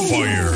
Fire.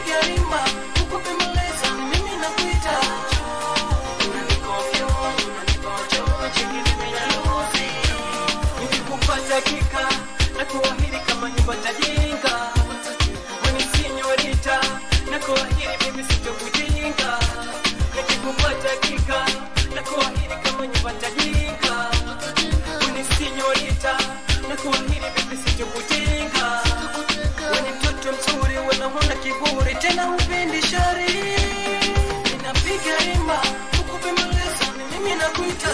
Ninapiga rima ukupe maleza mimi nakuita unanikofia unanipocho cheki mimi na luzi nikikupata kika na kuahidi kama nyumba tajinga mimi sinyorita na kuahidi mimi sitokujinga nikikupata kika na kuahidi kama nyumba tajinga mimi sinyorita na kuahidi mimi sitokujinga wewe mtoto mzuri wanaona kiburi tena upendi shari ninapiga rima ukupe maleza mimi nakuita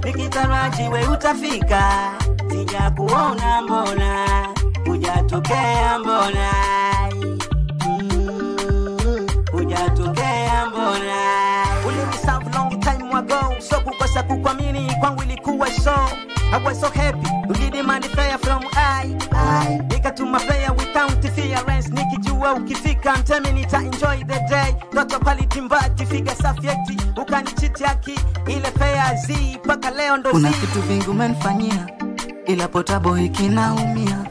Nikitarajiwe utafika sija kuona mbona hujatokea mbona hujatokea mbona uliniserve long time ago so kukosa kukuamini kwangu ilikuwa so I was so happy you demand fair from I nikatuma fair without interference nikijua ukifika mtemi nita enjoy the day ndoto quality mbati figa safieti ukanichiti haki ile fair z paka leo ndo kuna kitu vingi umenifanyia ila potable ikinaumia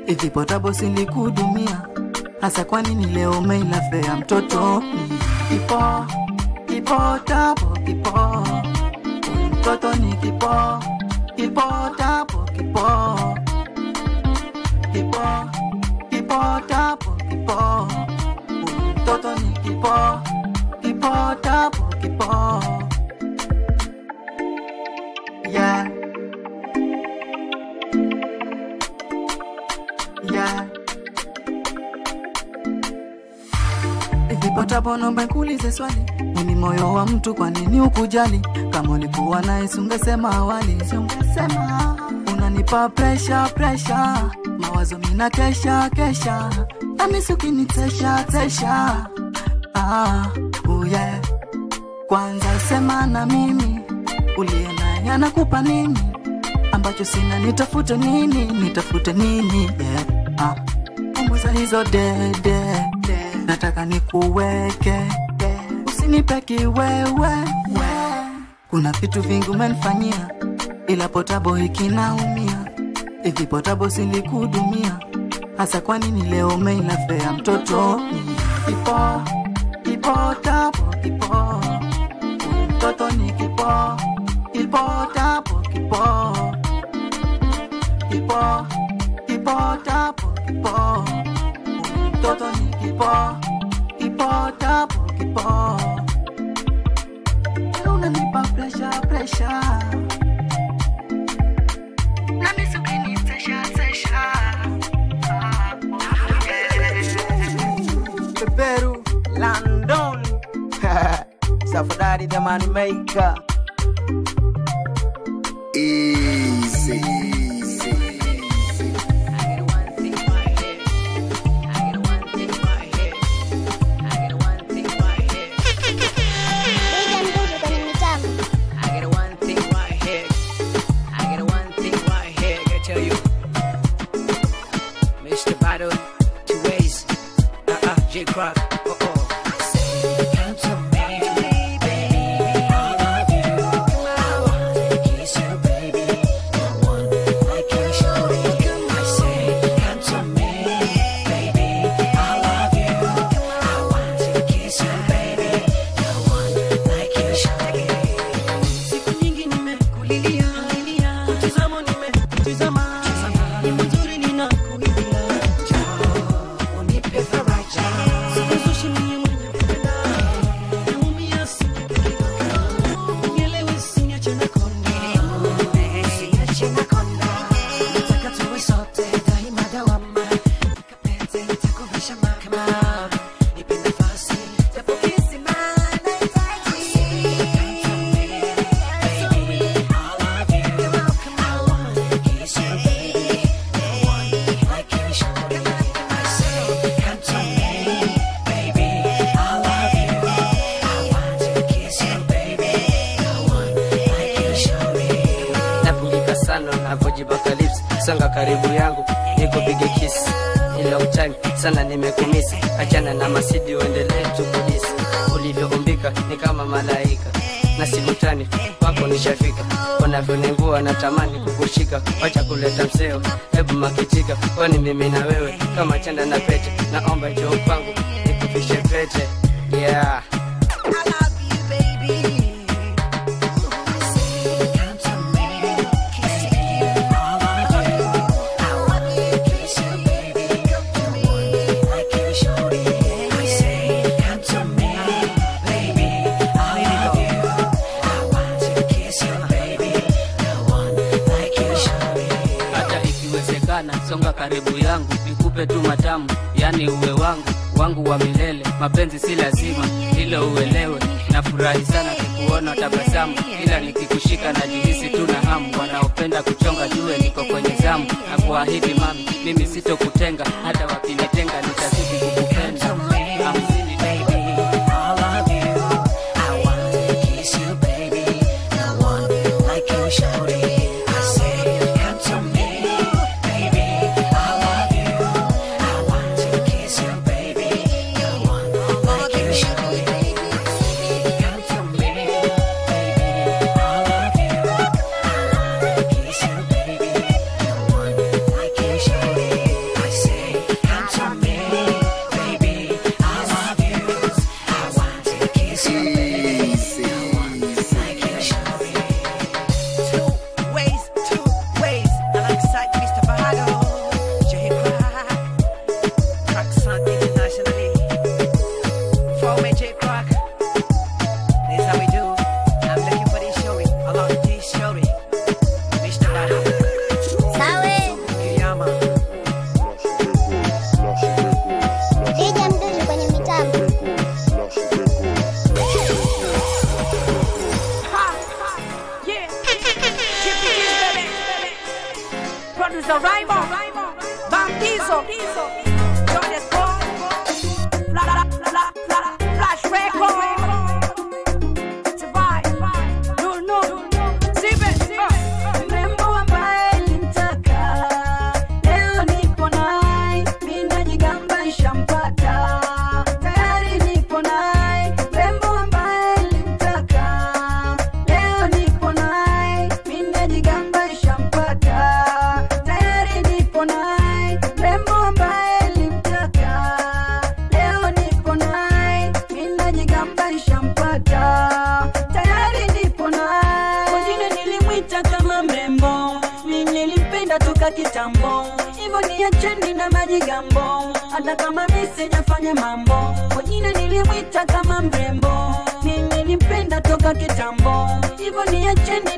hivi potable silikudumia hasa kwa nini leo umeila fair mtoto ipo potable ipo mtoto ni kipo potable potable mtoto ni kipo potable yeah Potable nomba kuulize swali nini moyo wa mtu kwa nini ukujali kama ulikuwa naye ungesema awali ungesema unanipa pressure mawazo mina kesha amisi ukinitesha yeah kwanza sema na mimi uliena nakupa nini ambacho sina nitafute nini yeah Umbuza hizo dede nataka nikuweke usinipeki wewe kuna vitu vingi umenifanyia ila potable ikinaumia hivi potable silikudumia hasa kwa nini leo umeila fair mtoto ipo potable mtoto ni kipo potable mtoto ni kipo potable pressure. Na misukini sesha. Peru, London. Safari the money maker. Easy. J-Crock, songa karibu yangu nikupige kiss ile utani sana nimekumisi achana na masidi uendelee tu polisi ulivyoumbika ni kama malaika na sikutani wako nishafika unavyonengua natamani kukushika wacha kuleta mseo hebu makitika kwani mimi na wewe kama chanda na pete naomba njoo kwangu nikupishe pete yeah. Songa karibu yangu nikupe tu matamu yani uwe wangu wa milele mapenzi si lazima ila uelewe nafurahi sana kukuona tabasamu ila nikikushika najihisi tu na hamu wanaopenda kuchonga jue niko kwenye zamu na kuahidi mami mimi sitokutenga hata wakinitenga nitazidi kukupenda amzini baby I love you I want to kiss you baby no one like you shawty kitambo hivyo ni acheni na majigambo hata kama mimi sijafanya mambo wengine nilimwita kama mrembo mimi nilimpenda toka kitambo hivyo ni acheni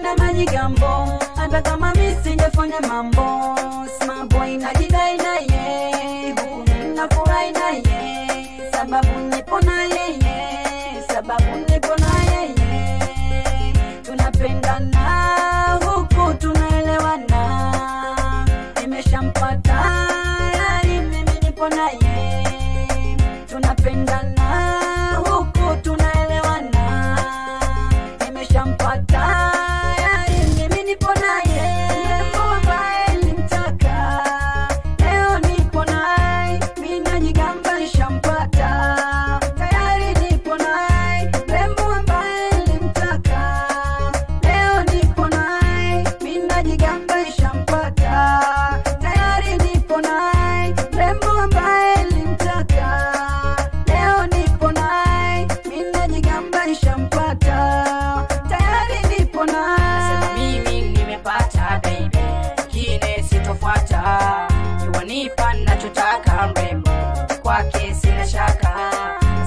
majigambo, hata kama mimi sijafanya mambo. Smart boy najidai na yeye, nafurahi na yeye, sababu nipo na yeye, sababu nipo na yeye. Tunapendana huku tunaelewana, nimeshampata yani mimi nipo na yeye. Tunapendana huku tunaelewana, nimeshampata yani mimi nipo na yeye. Mbona nilimtaka, leo nipo naye, mimi najigamba nishampata, tayari nipo naye. Rembo ambaye nilimtaka, leo nipo naye, mimi najigamba nishampata, tayari nipo naye. Rembo ambaye nilimtaka, leo nipo naye, mimi najigamba nishampata, tayari nipo naye. Sema mimi nimepata baby, kine sitofuata, yuanipa nachotaka mrembo, kwake sina shaka.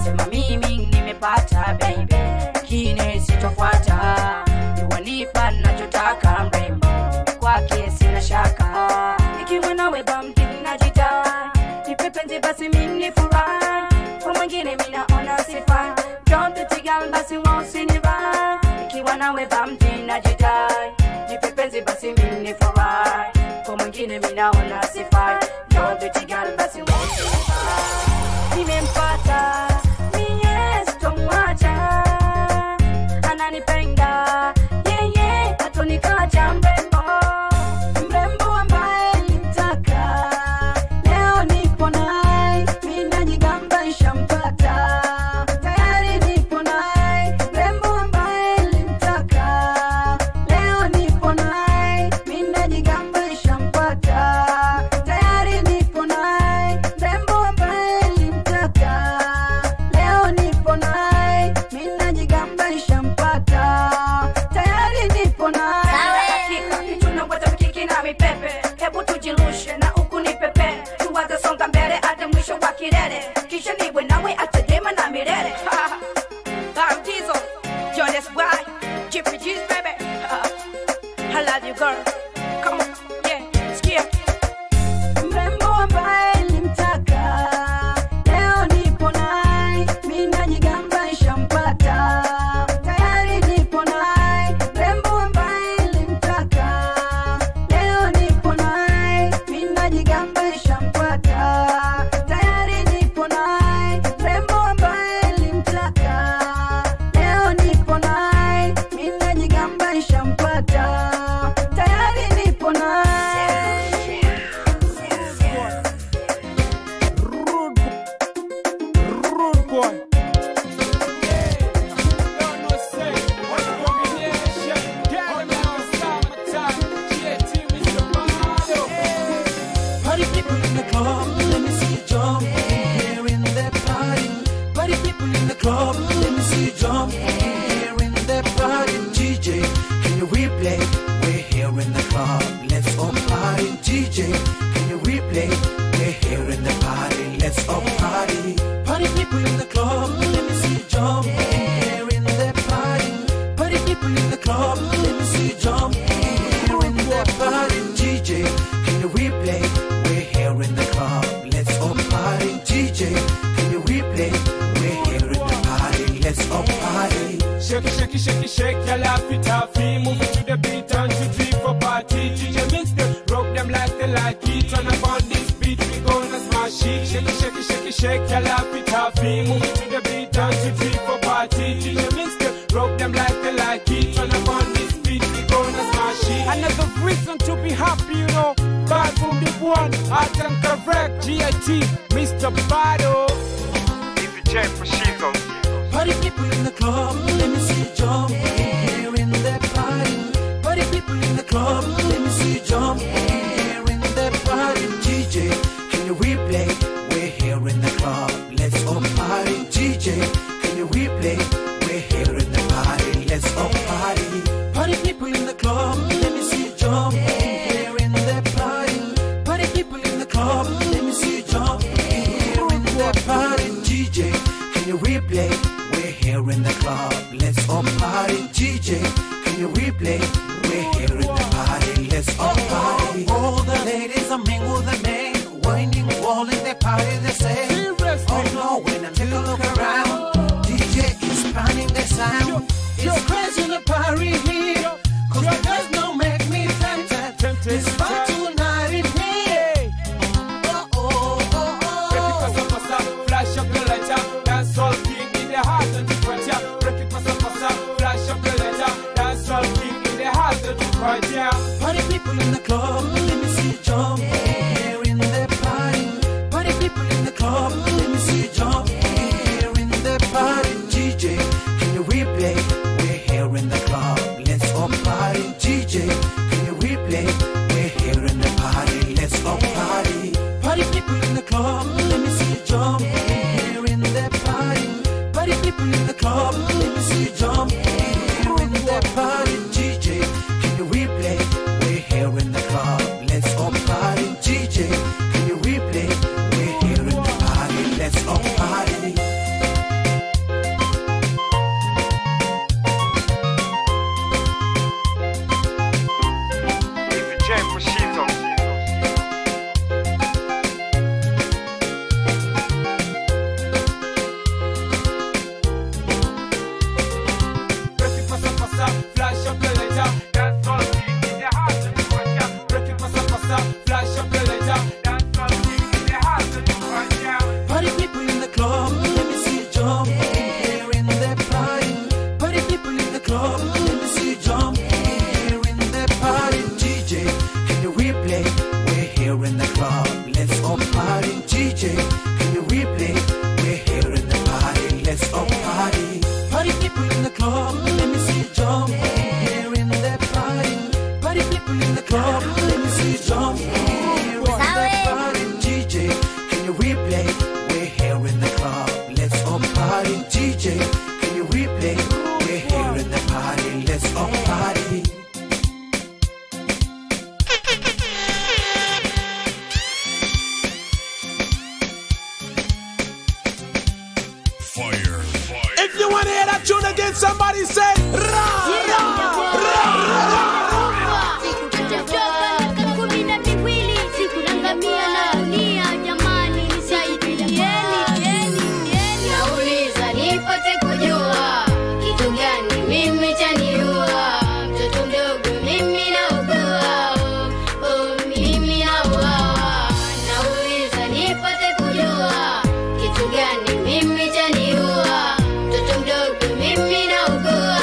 Sema mimi nimepata baby, kine sitofuata, yuanipa nachotaka mrembo, kwake sina shaka. Ikiwa nawe bamti najidai, nipe penzi basi mimi nifurahi, kwa mwingine mimi naona sifai, don't be girl basi wasinivai. Ikiwa nawe bamti najidai, nipe penzi basi mimi nifurahi, kwa mwingine mimi naona sifai, don't be girl basi wasinivai. Nimempata mie sitomwacha, ananipenda yeye hatonikacha mrembo. Mrembo ambaye nilimtaka, leo nipo naye, mimi najigamba nishampata, tayari nipo naye. Mrembo ambaye nilimtaka, leo nipo naye, mimi najigamba nishampata, tayari nipo naye. Mrembo ambaye nilimtaka, leo nipo naye, mimi najigamba nishampata, tayari nipo naye. Hakika kitu na wata mkiki na mipepe, hebu tujirushe na huku ni pepe, tuwaze songa mbele hadi mwisho wa kilele, kisha niwe nawe atadema na milele. I'm Diesel, yo that's why, Jeffrey G's baby. I love you girl, come on, yeah, skia. Mrembo ambaye nilimtaka, leo nipo naye, mimi najigamba nishampata, tayari nipo naye. Mrembo ambaye nilimtaka, leo nipo naye, mimi najigamba nishampata, tayari nipo naye. Mrembo ambaye nilimtaka, leo nipo naye, mimi najigamba nishampata, tayari nipo naye. Rude boy. Don't no say, what combination? Down in the summertime, GT Mr. Bado. Party people in the club, let me see you jump. Here in the party. Party people in the club, let me see you jump. Here in the party. DJ, can you replay? We're here in the club, let's all party. DJ, can you replay? We're here in the party, let's all party. Party people in the club, let me see you jump. Here in the party. Party people in the club, let me see you jump. Here in the party. DJ, can you replay? We're here in the club, let's all party. DJ, can you replay? We're here in the party, let's all party. Shake it, shake it, shake it, shake your laffy taffy. Move it to the beat, 1, 2, 3 for party. DJ mix them, rock them like they like it. Turn up on this beat, we gonna smash it. Shake it, shake it, shake it, shake your laffy taffy. Move it to the beat, 1, 2, 3 for party. DJ mix them, rock them like they like it. Turn up on this beat, we gonna smash it. Another reason to be happy, you know. Bad from the one, art and correct. GIT, Mr. Bado. If you check for Chico. Party people in the club, let me see you jump. Here in the party. Party people in the club, let me see you jump. Here in the party. DJ, can you replay? We're here in the club, let's all party. DJ, can you replay? We're here in the party, let's all party. Party people in the club, let me see you jump. Here in the party. Party people in the club, let me see you jump. Here in the party. DJ, can you replay? We're here in the club, let's all party. DJ, can can you replay? We're here in the party, let's all party. All the ladies are mingle the men, winding wall in the party they say. Oh no, when I take a look around, DJ is panning the sound. It's crazy in the party here, cause the girls don't make me tempted. It's fun tonight in here. Oh, oh, oh, oh. Flash up your lighter, dance all king in the heart of the frontier. Break it, passa, flash up your lighter, dance all king in the heart of the frontier. Party people in the club, let me see you jump. Here in the party. Party people in the club, let me see you jump. Here in the party. DJ, can you replay? We're here in the club, let's all party. DJ, can you replay? We're here in the party, let's all party. Party people in the club, let me see you jump. Here in the party. Party people in the club, let me see you jump. Here in the party. DJ, can you replay? We're here in the club, let's all party. DJ, can you replay? We're here in the party, let's all party. Flash up your lighter, dance all king in the heart of the frontier. Break it, passa, flash up your lighter, dance all king in the heart of the frontier. Party people in the club, let me see you jump. Here in the party. Party people in the club, let me see you jump. Here in the party. DJ, can you replay? We're here in the club, let's all party. DJ, can you replay? We're here in the party, let's all party. Party people in the club, let me see you jump. Here in the party. Party people in the club, let me see you jump. Here in the party. DJ, can you replay? We're here in the club, let's all party. DJ, can you replay? We're here in the party, let's all party. If you want to hear that tune again, somebody say ra ra ra ra. Nauliza nipate kujua kitu gani mimi chaniua, mtoto mdogo mimi naugua, mimi naugua. Nauliza nipate kujua kitu gani mimi chaniua, mtoto mdogo mimi naugua,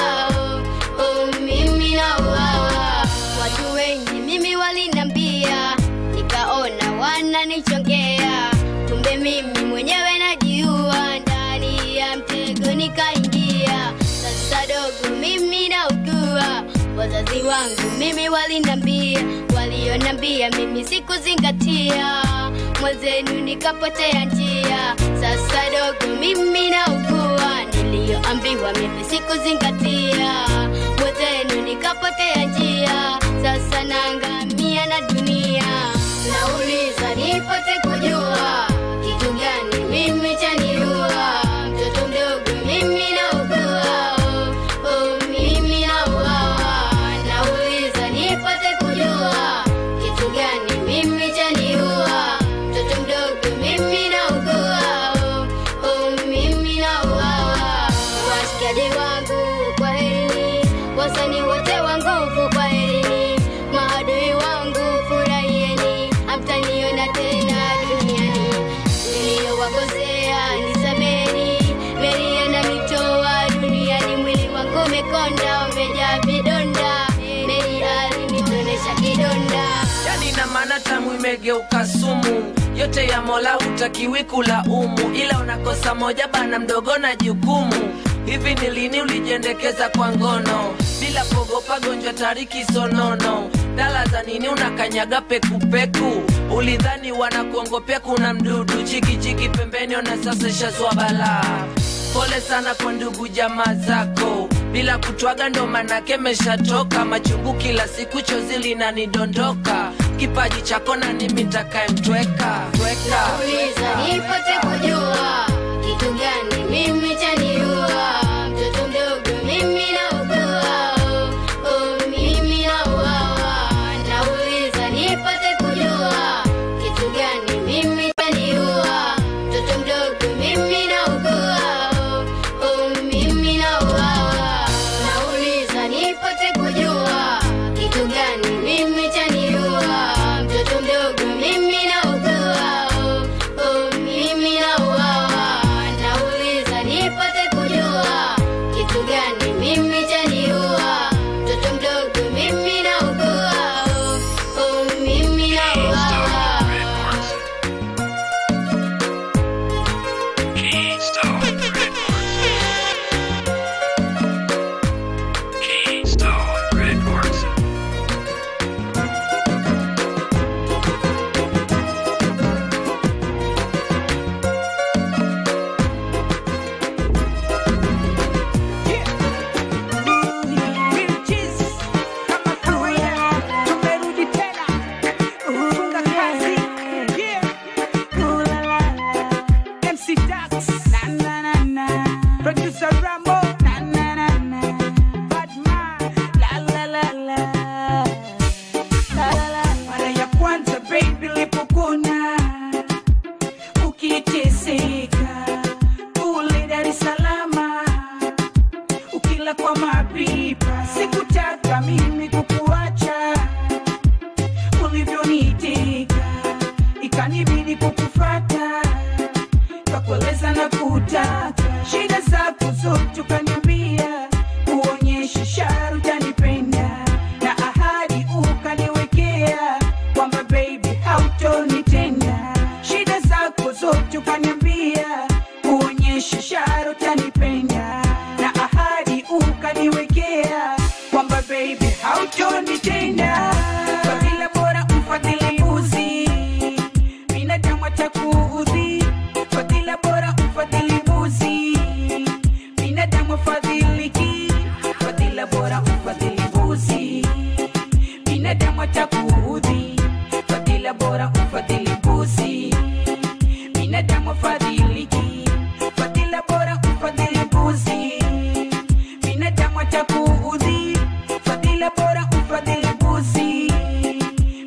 mimi naugua. Watu wengi mimi walinambia, nikaona wananichongea, kumbe mimi mwenyewe najiua, ndani ya mtego nikaingia. Sasa dogo mimi naugua, wazazi wangu mimi walinambia, walionambia mimi sikuzingatia, mwenzenu nikapotea njia. Sasa dogo mimi naugua, niliyoambiwa mimi sikuzingatia, mwenzenu nikapotea njia. Sasa naangamia na dunia. Nauliza nipate kujua kitu gani mimi chaniua, mtoto mdogo mimi naugua, mimi naugua. Nauliza nipate kujua kitu gani mimi chaniua, mtoto mdogo mimi naugua, mimi naugua. Washikaji wangu kwa heri, wasanii wote wa nguvu kwa heri, maadui wangu furahieni, hamtaniona tena duniani. Niliyowakosea nisameni, meri ananitoa duniani, mwili wangu umekonda umejaa vidonda, meri alinitonesha kidonda. Yani na maana tamu imegeuka sumu, yote ya Mola hutakiwi kulaumu, ila unakosa moja bana mdogo na jukumu. Hivi ni lini ulijendekeza kwa ngono, bila kuogopa gonjwa tariki sonono? Dala za nini unakanyaga peku peku, ulidhani wanakuongopea kuna mdudu, chiki chiki pembeni ona sasa ishazua balaa. Pole sana kwa ndugu jamaa zako, bila kutwaga ndo manake meshatoka, machungu kila siku chozi linanidondoka, kipaji chako na nimi nitakaye mtweka. Nauliza nipate kujua kitu gani mimi chaniua, mtoto mdogo mimi naugua, ila kwa mapipa. Sikutaka mimi kukuacha, ulivyonitika ikanibidi kukufuata, kakueleza na kutaka shida zako zote ukaniambia, kuonyesha ishara utanipenda, na ahadi ukaniwekea kwamba baby hautonitenda. Shida zako zote ukaniambia, kuonyesha ishara utanipenda, na ahadi ukaniwekea kwamba baby hautonitenda. Kwa vile bora mfadhili mbuzi, binadamu atakuudhi. Kwa vile bora mfadhili mbuzi, binadamu afadhiliki. Kwa vile bora mfadhili mbuzi, binadamu atakuudhi. Kwa vile bora mfadhili mbuzi, binadamu afadhiliki. Kwa vile bora mfadhili mbuzi, binadamu atakuudhi. Kwa vile bora mfadhili mbuzi,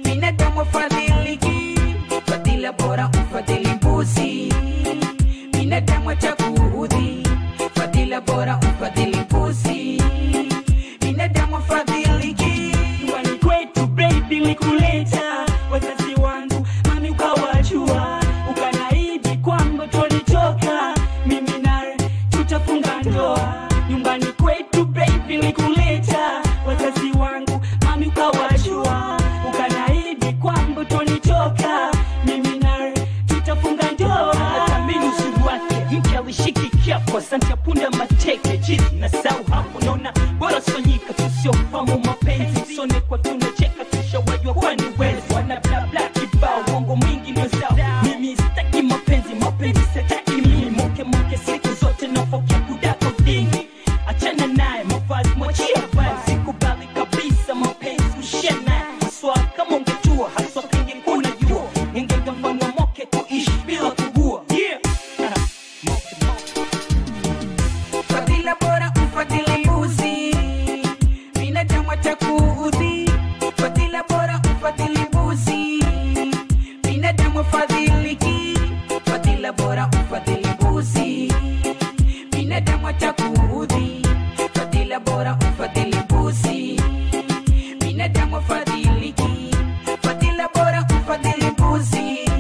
binadamu afadhiliki. Kwa vile bora mfadhili mbuzi, binadamu atakuudhi. Kwa vile bora mfadhili mbuzi, binadamu afadhiliki. Nyumbani kwetu baby nikuleta, wazazi wangu mami ukawajua, ukanaidi kwamba tulitoka mimi nawe tutafunga ndoa. Nyumbani kwetu baby nikuleta, wazazi wangu mami ukawajua, ukanaidi kwamba tulitoka mimi nawe tutafunga ndoa. Natamini uzuri wake mke alishiki kiapo, asante ya punda mateke chizi na sau hapo. Naona bora sonyika tusiofamu mapenzi, sone kwa tunacheka tushawajua kwani wezi wana bla bla kibao, uongo mwingi ndio zao. Mimi sitaki mapenzi, mapenzi sitaki mimi. Mke siku zote nafokia kudako dingi, achana naye mavazi mwachia vazi. Sikubali kabisa mapenzi kushare naye, haswa kama ungejua, haswa kingekuwa unajua, ingegafanya moke kuishi bila kugua. Yeah. Kwa vile bora mfadhili mbuzi, binadamu atakuudhi. Kwa vile bora mfadhili mbuzi, binadamu afadhiliki. Kwa vile bora mfadhili mbuzi, binadamu atakuudhi. Kwa vile bora mfadhili mbuzi, binadamu afadhiliki. Kwa vile bora mfadhili mbuzi,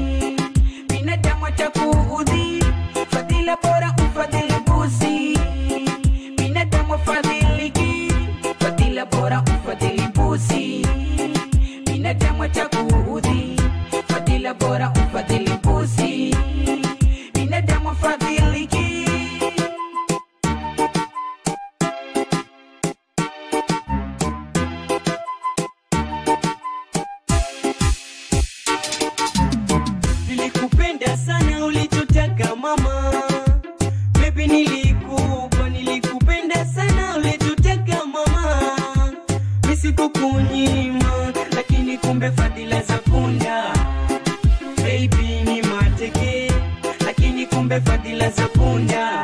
binadamu atakuudhi. Kwa vile bora mfadhili mbuzi, binadamu afadhiliki. Kwa vile bora mfadhili mbuzi, binadamu atakuudhi. Kwa vile bora mfadhili mbuzi, binadamu afadhiliki. Nilikupenda sana ulichotaka mama, baby nilikupenda sana ulichotaka mama. Nisikukunyima, lakini kumbe fadhila za punda. Baby ni mateke, lakini kumbe fadhila za punda.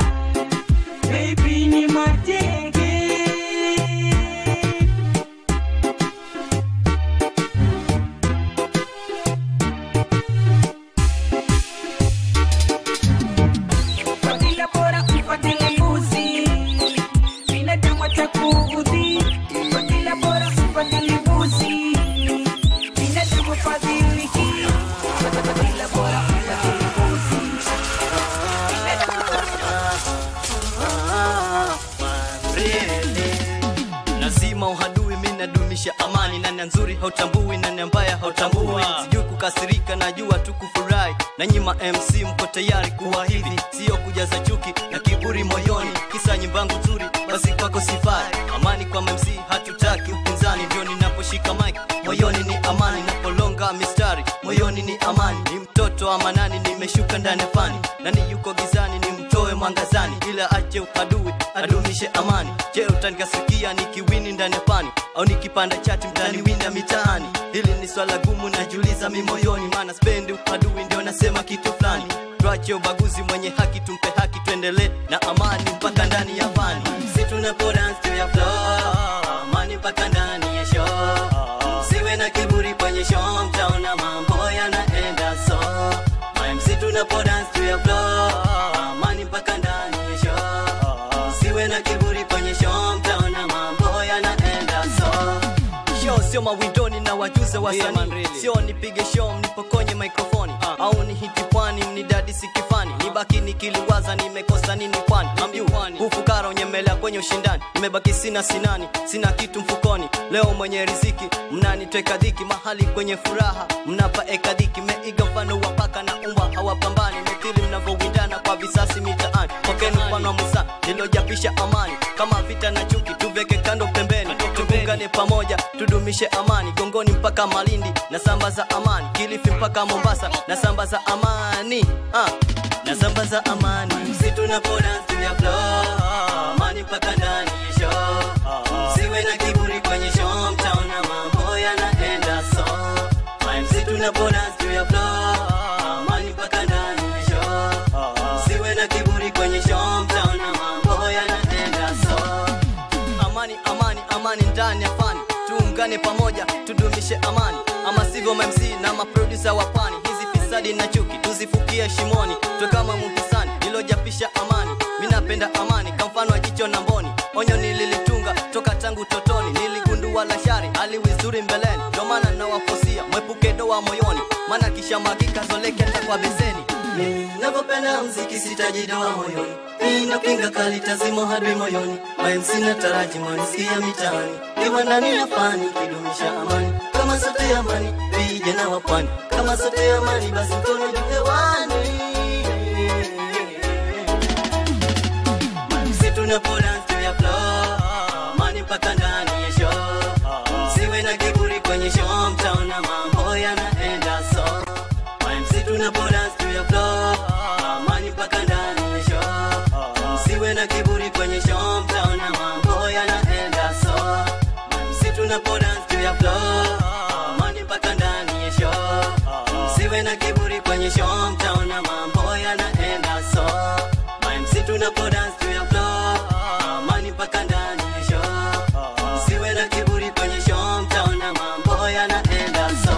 Baby ni mateke. Kwa vile bora mfadhili mbuzi, binadamu atakuudhi. Kwa vile bora mfadhili mbuzi, binadamu afadhiliki. Kwa vile bora mfadhili mbuzi, lazima uhadui, mimi nadumisha amani. Nani nzuri hautambui, nani mbaya hautambui. Sijui kukasirika, najua tu kufurahi. Na nyima MC mko tayari kuwa hivi, sio kujaza chuki na kiburi moyoni. Kisa nyimbo nzuri nzuri, basi kwako sifai. Amani kwa MC hatutaki upinzani. Ndio ninaposhika mic, moyoni ni amani. Napolonga mistari, moyoni ni amani. Ni mtoto wa manani, nimeshuka ndani ya fani. Nani yuko gizani, nimtoe mwangazani. Ila ache uadui, adumishe amani. Je, utanikasikia nikiwini ndani ya pani, au nikipanda chati mtani winda mitaani? Hili ni swala gumu najiuliza mimi moyoni, maana spendi uadui, ndio nasema kitu fulani. Tuache ubaguzi, mwenye haki tumpe haki, tuendelee na amani mpaka ndani ya fani. Si tunapo dance to your floor, amani mpaka ndani ya show. Siwe na kiburi kwenye show, mtaona mambo yanaenda so. MC tunapo dance to your floor, amani mpaka ndani ya show. Siwe na kiburi kwenye show, sio mawindoni na wajuze wasanii. Sio nipige show mnipokonye microphone au ni hiti pwani mnidadi sikifani. Nibaki nikiliwaza nimekosa nini kwani. Amjuani ufukara unyemelea kwenye ushindani. Nimebaki sina sinani, sina kitu mfukoni. Leo mwenye riziki mnaniteka dhiki. Mahali kwenye furaha mnapa ekadhiki. Meiga mfano wa paka na umbwa hawapambani. Methili mnavowindana kwa visasi mitaani. Pokeni mfano wa Musa nilojapisha amani. Kama vita na chuki tuveke kando pembeni. Tungane pamoja tudumishe amani. Gongoni mpaka Malindi na samba za amani. Kilifi mpaka Mombasa na samba za amani. Na samba za amani. Msitu na dance to your flow. Amani mpaka ndani ya show. Siwe na kiburi kwenye show. Mtaona mambo yanaenda so. Msitu na dance to your flow. Amani mpaka ndani ya show. Siwe na kiburi kwenye show. Mtaona mambo yanaenda so. Amani, amani, amani ndani ya fani. Tuungane pamoja, tudumishe amani. Ama sivyo MC na maproducer wa pani. Hizi fisadi na chuki, tuzifukie shimoni. Tuwe kama Muhisani, nilojapisha amani. Minapenda amani, kamfano wa jicho na mboni. Onyo nililitunga, toka tangu totoni. Niligundua la shari, aliwizuri mbeleni. Ndo maana nawafosia, mwepuke doa moyoni. Maana kisha magika zoleke hata kwa bezeni. Navopenda mziki sitajidoa moyoni. Ninapinga kali tazimo hadi moyoni. MC na taraji manisikia mitaani. Iwa ndani ya fani kidumisha amani. Kama sote amani, vijana wa pwani. Kama sote amani, basi mkono juu hewani. Msitu na dance to your flow. Amani mpaka ndani ya show. Siwe na kiburi kwenye show. Mtaona mambo yanaenda so. Msitu na dance to your flow. Amani mpaka ndani ya show. Siwe na kiburi kwenye show. Mtaona mambo yanaenda so. Msitu na dance to your flow. Amani mpaka ndani ya show. Siwe na kiburi kwenye show. Mtaona mambo yanaenda so. Msitu na dance to your flow. Amani mpaka ndani ya show. Siwe na kiburi kwenye show. Mtaona mambo yanaenda so.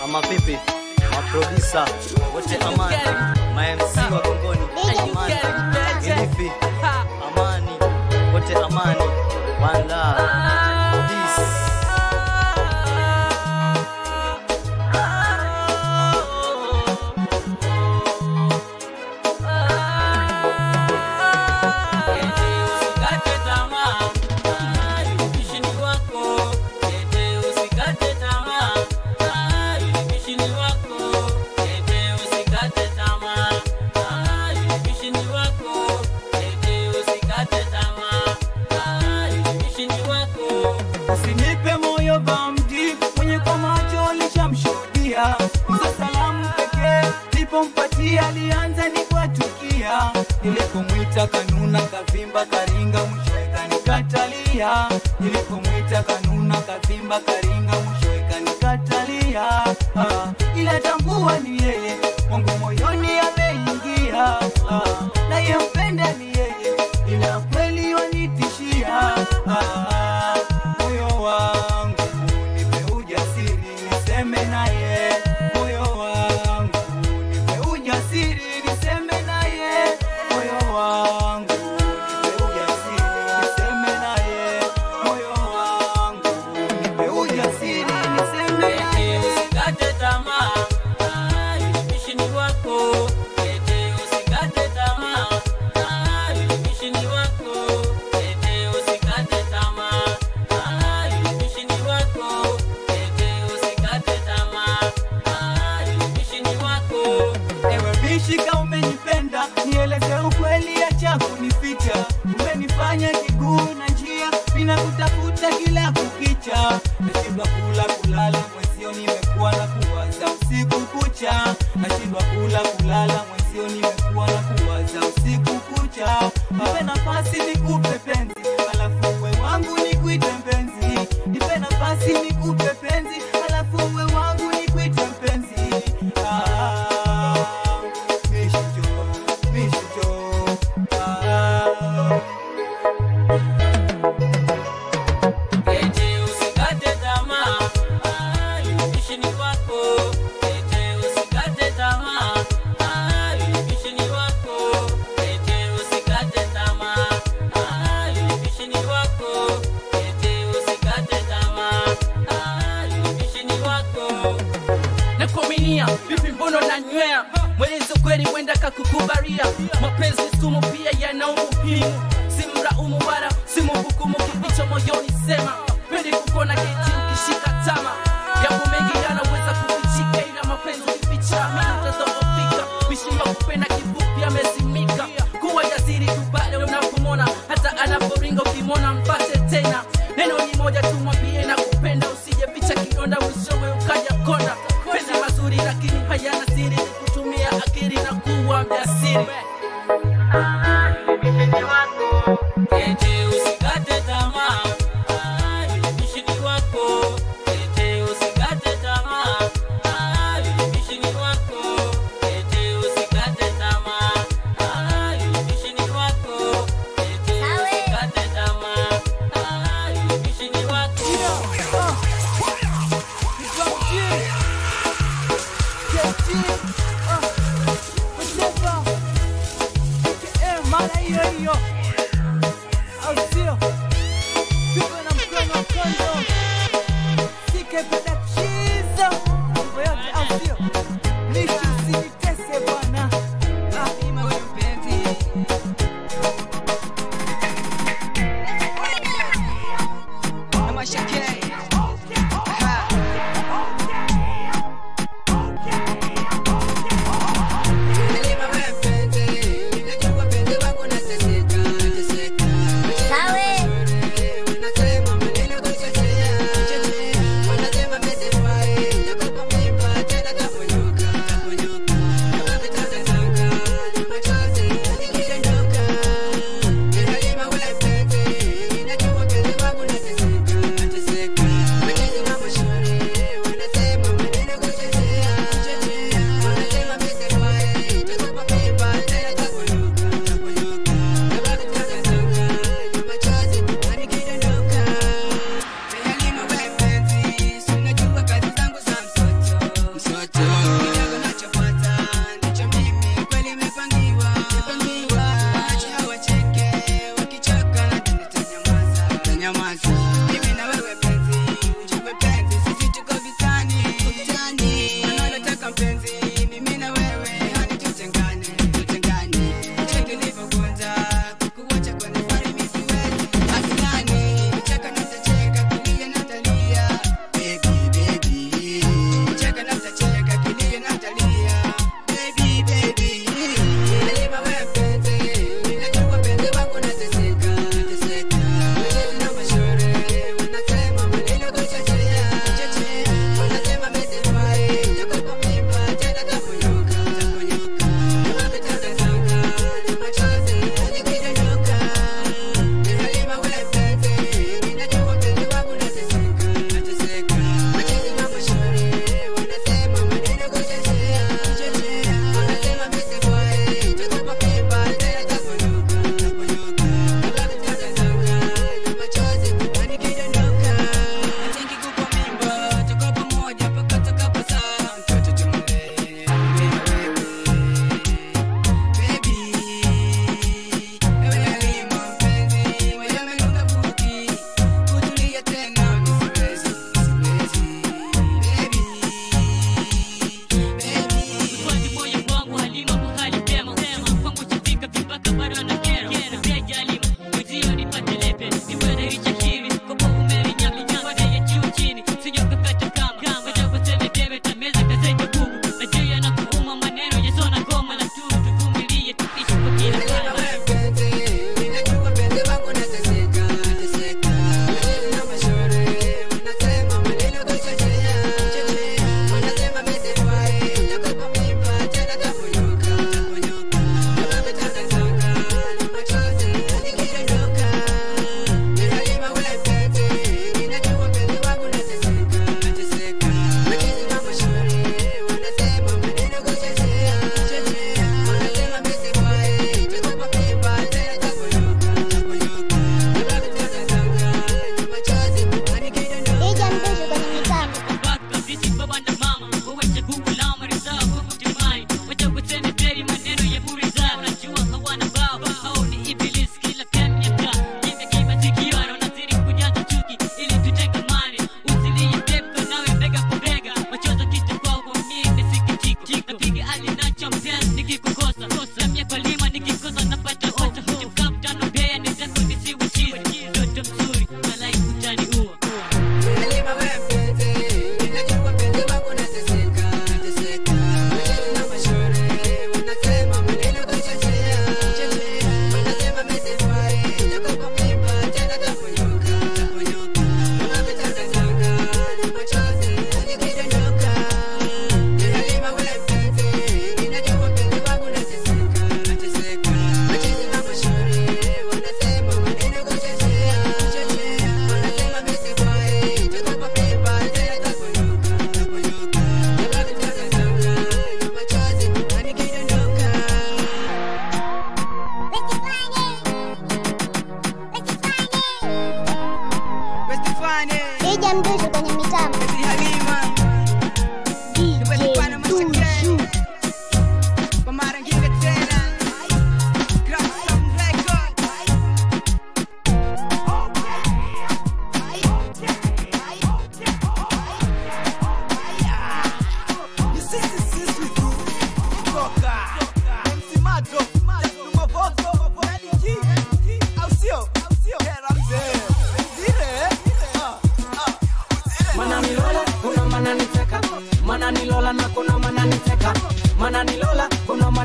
Mapipi, maproducer, wote amani. Ma-MC wa Gongoni, amani. Kilifi, amani. Wote amani. One love. Peace. Usinipe moyo bamdi, mwenye kwa macho lishamshuhudia. Mza salamu pekee, nipompatia alianza nikwatukia. Nilipomwita kanuna kavimba karinga mwishowe kanikatalia. Nilipomwita kanuna kavimba karinga mwishowe kanikatalia. Ila tambua ni yeye, wangu moyoni ameingia. Na yempenda ni yeye, ila kweli wanitishia. Moyo wangu nipe ujasiri niseme naye. Moyo wangu nipe ujasiri niseme naye. Moyo wangu nipe ujasiri niseme naye. Moyo wangu nipe ujasiri niseme naye. Usikate tamaa, ulipishi ni wako. Usikate tamaa, ulipishi ni wako. Usikate tamaa. Shika umenipenda, nieleze ukweli acha kunificha. Umenifanya kiguu na njia, ninakutafuta kila kukicha. Nashindwa kula kulala, mwenzio nimekuwa na kuwaza usiku kucha. Nashindwa kula kulala, mwenzio nimekuwa na kuwaza usiku kucha. Nipe nafasi nikupe penzi, alafu we wangu nikuite mpenzi. nipe nafasi nikupe penzi, alafu uwe wangu nikuite mpenzi. Vipi mbono na nywea mwelezo kweli wenda kakukubaria. Mapenzi sumu pia yana umuhimu, simraumu wala simuhukumu, kificho moyoni sema pendi kukona geti ukishika tama. Yapo mengi yanaweza kufichika, ila mapenzi ukificha mimi utazofika. Mishima kupenda kifupi amezimika, kuwa jasiri tu pale unapomona, hata anaporinga ukimona mpate tena. Neno ni moja tu, mwambie na kupenda, usije ficha kidonda mwishowe ukaja konda. Penzi mazuri lakini hayana siri, kutumia akili na kuwa mjasiri. Mimi wako eti usikate tamaa, mimi wako eti usikate tamaa, mimi wako eti usikate tamaa, mimi wako eti usikate tamaa, mimi wako.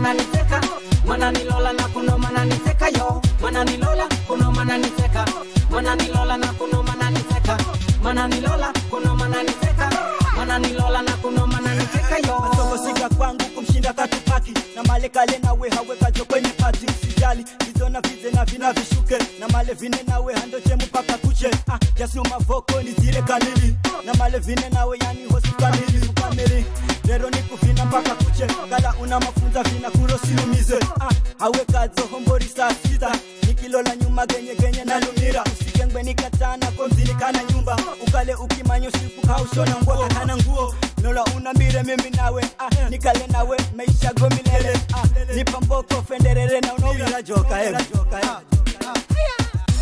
mananiteka, mananilola na kuno mananiteka yo, mananilola kuno mananiteka, mananilola na kuno mananiteka, mananilola kuno mananiteka, mananilola na kuno mananiteka yo. Masomo siga kwangu kumshinda katupaki, na male kale nawe hawe kacho kwenye pati. Usijali hizo na vize na vina vishuke, na male vine nawe hando chemu paka kuche. Jasuma voko ni zile kamili, na male vine nawe yani hosi kamili. Lero ni kufina mpaka kuche, kala una mafunza vina kuro silumize. Hawe kazo hombori saa sita, nikilola nyuma genye na lumira. Usikengwe ni katana komzini kana nyumba, ukale ukimanyo siku kaushona nguo kana nguo. Lola unambire mimi nawe, nikale nawe maisha gomilele. Nipa mboko fenderere na unovira joka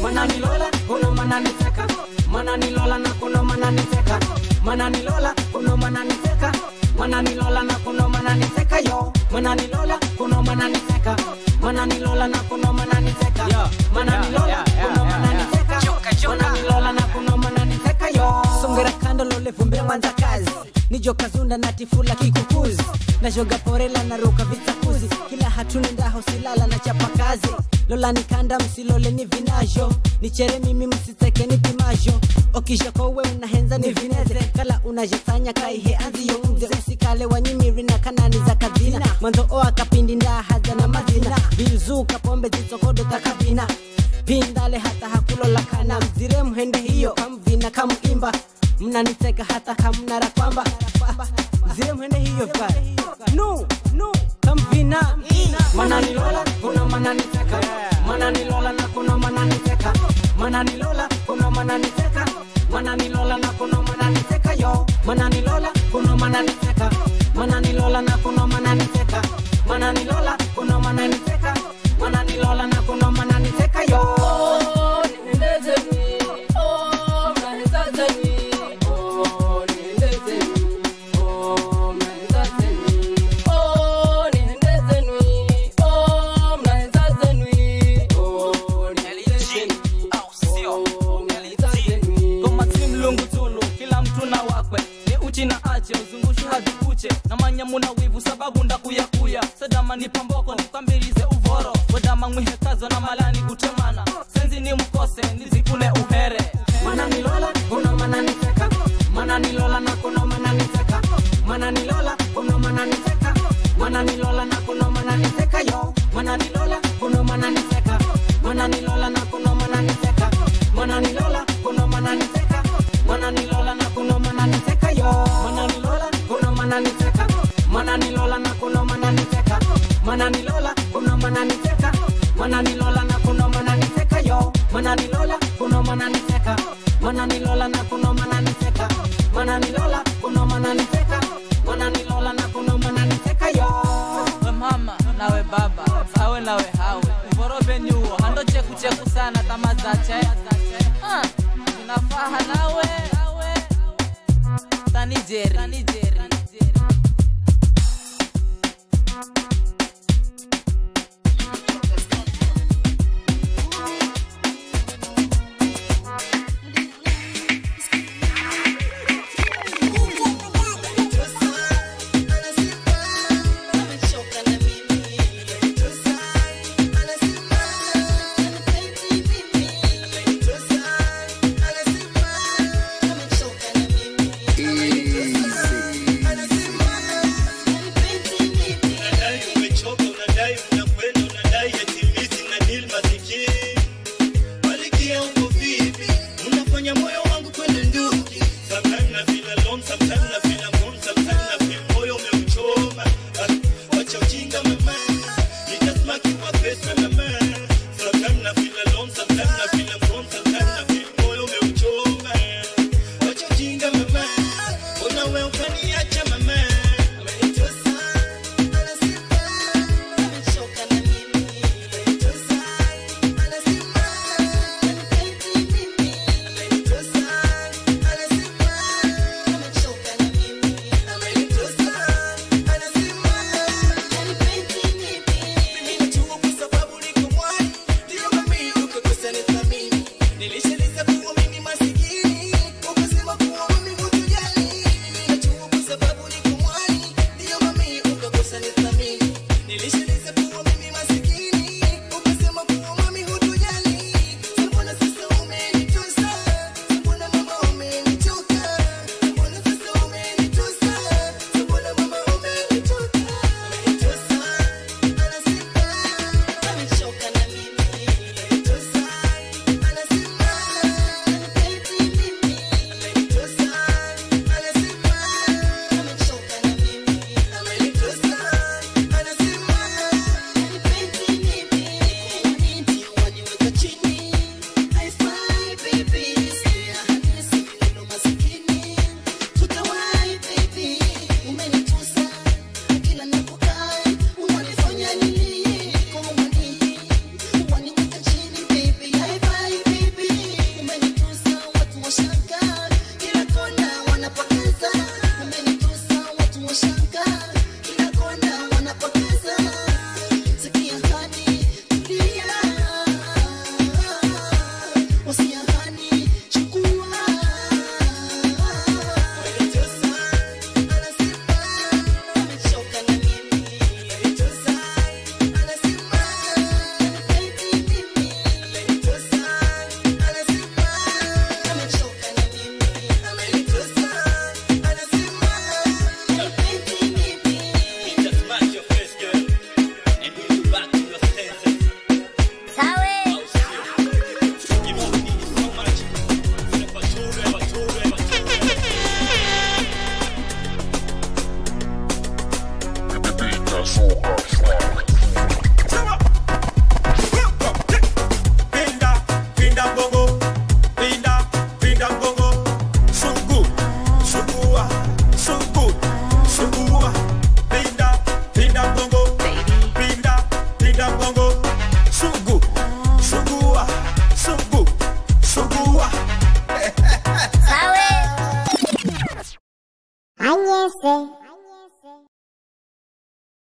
Mananilola kuno mananiteka, mananilola na kuno mananiteka, mananilola kuno mananiteka, mananilola na kuno mananiteka yo, mananilola kuno mananiteka, mananilola na kuno mananiteka, mananilola kuno mananiteka, mananilola na kuno mananiteka yo. Songera kando lole vumbira manza kazi, nijo kazunda na tifula kikukuzi, na joga porela na ruka vitakuzi, kila hatuni ndaho silala na chapa kazi. Lola nikanda msilole ni vinajo, nichere mimi msiteke ni pimajo. Okisha kowe unahenza ni vineze, kala unajitanya kaihe anzi yonze. Usikale wanyimiri na kanani za kadhina, manzo oa kapindi nda haza na madhina. Bilzuka pombe zitokodo takabina, pindale hata hakulola kana. Mzire muhende hiyo kamvina kamuimba, mnaniteka hata kamnara kwamba. Mzire muhende hiyo vare no kamvina. Mananilola kuno mananiteka, mananilola na kuno mananiteka, mananilola kuno mananiteka, mananilola na kuno mananiteka yo, mananilola kuno mananiteka, mananilola na kuno mananiteka, mananilola kuno mananiteka, mananilola na kuno mananiteka yo. Na manyamu na wivu sababu ndakuyakuya Sadama ni pamboko ni kwambirize uvoro Wedama mwihekazo na malani gutemana Senzi ni mkose nizikune uhere. Mananilola kuno mananiteka, mananilola na kuno mananiteka, mananilola kuno mananiteka, mananilola na kuno mananiteka yo, mananilola kuno mananiteka, mananilola na kuno mananiteka, mananilola kuno mananiteka, mananilola na kuno mananiteka yo, mananilola kuno mananiteka, mananilola na kuno mananiteka, mananilola kuno mananiteka, mananilola na kuno mananiteka yo, mananilola kuno mananiteka, mananilola na kuno mananiteka, mananilola kuno mananiteka, mananilola na kuno mananiteka yo. We mama nawe baba sawe nawe hawe uvorobe nyuo hando cheku sana tamazache inafaha nawe tanijeri. Sawe. Anyese.